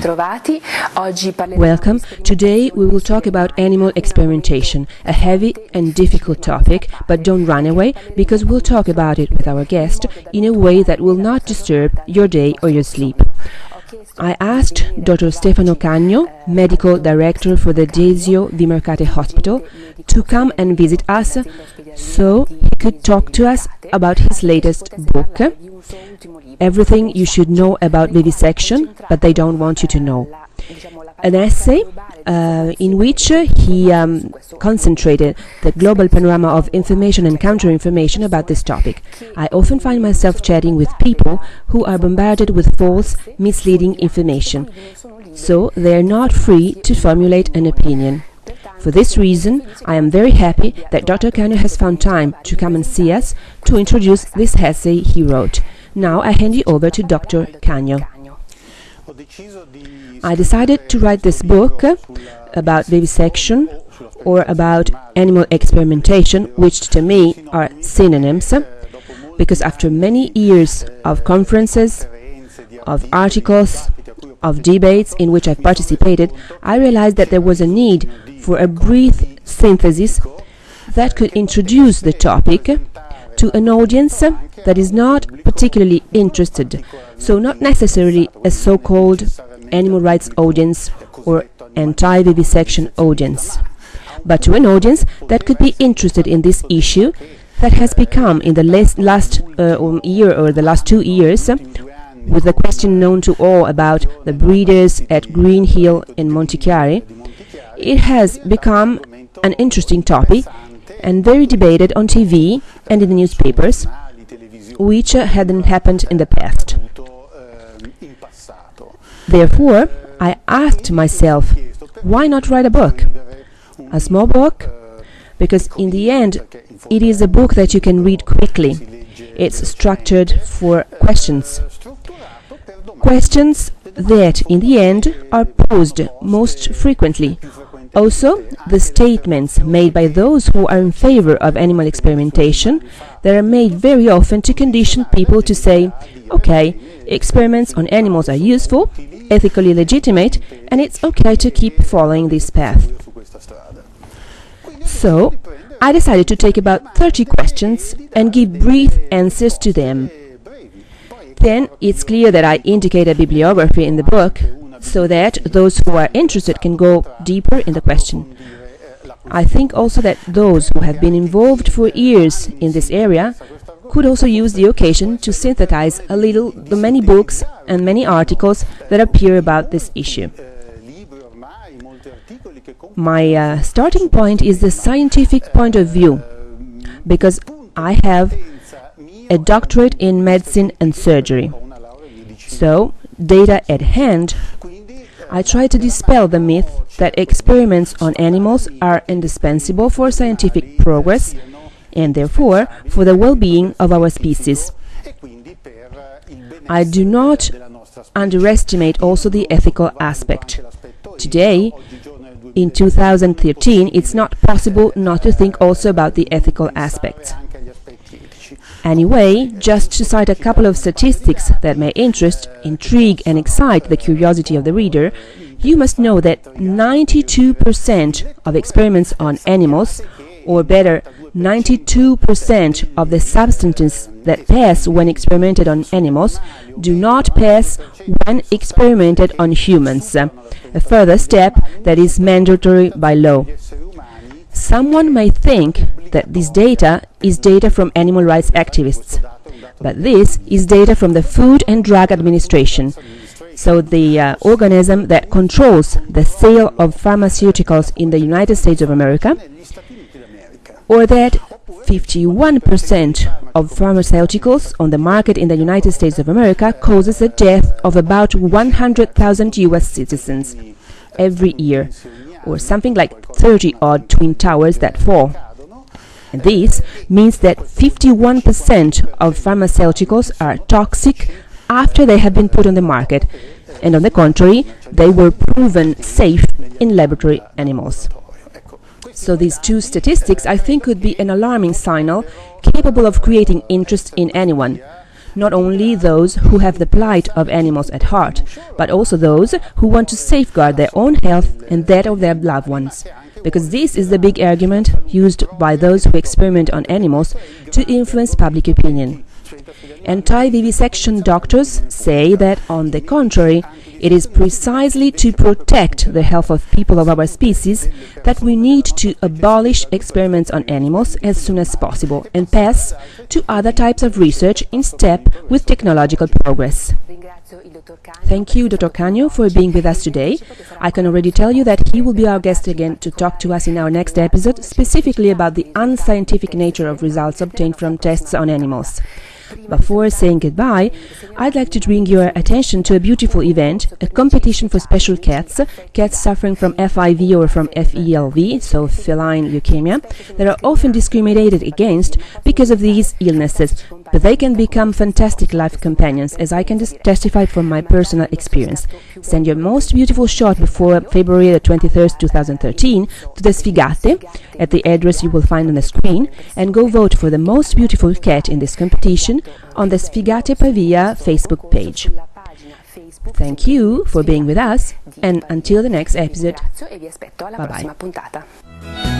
Welcome. Today we will talk about animal experimentation, a heavy and difficult topic, but don't run away because we'll talk about it with our guest in a way that will not disturb your day or your sleep. I asked Dr. Stefano Cagno, medical director for the Desio Vimercate Hospital, to come and visit us so he could talk to us about his latest book, Everything You Should Know About Vivisection, but They Don't Want You to Know. An essay in which he concentrated the global panorama of information and counter-information about this topic. I often find myself chatting with people who are bombarded with false, misleading information, so they are not free to formulate an opinion. For this reason, I am very happy that Dr. Cagno has found time to come and see us to introduce this essay he wrote. Now I hand you over to Dr. Cagno. I decided to write this book about vivisection or about animal experimentation, which to me are synonyms, because after many years of conferences, of articles, of debates in which I've participated, I realized that there was a need for a brief synthesis that could introduce the topic to an audience that is not particularly interested, so not necessarily a so-called animal rights audience or anti-vivisection audience, but to an audience that could be interested in this issue that has become, in the last year or the last 2 years, with the question known to all about the breeders at Green Hill in Monte Chiari, it has become an interesting topic and very debated on TV and in the newspapers, which hadn't happened in the past. Therefore, I asked myself, why not write a book? A small book? Because in the end, it is a book that you can read quickly. It's structured for questions. Questions that, in the end, are posed most frequently. Also, the statements made by those who are in favor of animal experimentation that are made very often to condition people to say, okay, experiments on animals are useful, ethically legitimate, and it's okay to keep following this path. So, I decided to take about 30 questions and give brief answers to them. Then, it's clear that I indicate a bibliography in the book, so that those who are interested can go deeper in the question. I think also that those who have been involved for years in this area could also use the occasion to synthesize a little the many books and many articles that appear about this issue. My starting point is the scientific point of view, because I have a doctorate in medicine and surgery. So, data at hand, I try to dispel the myth that experiments on animals are indispensable for scientific progress and therefore for the well-being of our species. I do not underestimate also the ethical aspect. Today, in 2013, it's not possible not to think also about the ethical aspects. Anyway, just to cite a couple of statistics that may interest, intrigue and excite the curiosity of the reader, you must know that 92% of experiments on animals, or better, 92% of the substances that pass when experimented on animals do not pass when experimented on humans, a further step that is mandatory by law. Someone may think that this data is data from animal rights activists, but this is data from the Food and Drug Administration, so the organism that controls the sale of pharmaceuticals in the United States of America, or that 51% of pharmaceuticals on the market in the United States of America causes the death of about 100,000 US citizens every year, or something like 30-odd twin towers that fall. And this means that 51% of pharmaceuticals are toxic after they have been put on the market, and on the contrary, they were proven safe in laboratory animals. So these two statistics, I think, could be an alarming signal capable of creating interest in anyone. not only those who have the plight of animals at heart, but also those who want to safeguard their own health and that of their loved ones. Because this is the big argument used by those who experiment on animals to influence public opinion. Anti-vivisection doctors say that, on the contrary, it is precisely to protect the health of people of our species that we need to abolish experiments on animals as soon as possible and pass to other types of research in step with technological progress. Thank you, Dr. Cagno, for being with us today. I can already tell you that he will be our guest again to talk to us in our next episode, specifically about the unscientific nature of results obtained from tests on animals. Before saying goodbye, I'd like to bring your attention to a beautiful event, a competition for special cats suffering from FIV or from FELV, so feline leukemia, that are often discriminated against because of these illnesses, but they can become fantastic life companions, as I can testify from my personal experience. Send your most beautiful shot before February the 23rd, 2013 to the Sfigate, at the address you will find on the screen, and go vote for the most beautiful cat in this competition on the Sfigate Pavia Facebook page. Thank you for being with us, and until the next episode, bye bye.